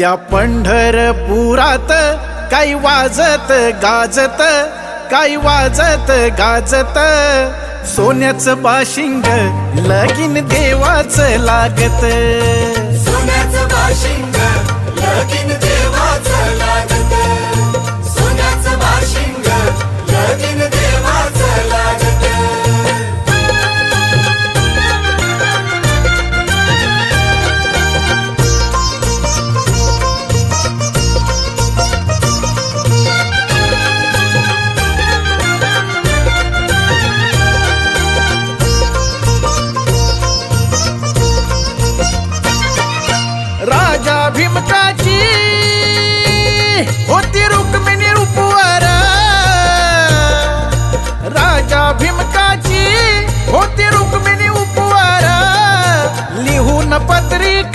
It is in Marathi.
त्या पंढरपुरात काही वाजत गाजत, काही वाजत गाजत, सोन्याचं बाशिंग लगीन देवाचं लागत. सोन्याचं बाशिंग लगीन देवाचं लागत. सोन्याचं बाशिंग लगीन देवाचं लागत. राजा भीमकाची होती रुक्मिणी रूपवर, राजा भीमकाची होती रुक्मिणी उपवर, लिहून पत्रिका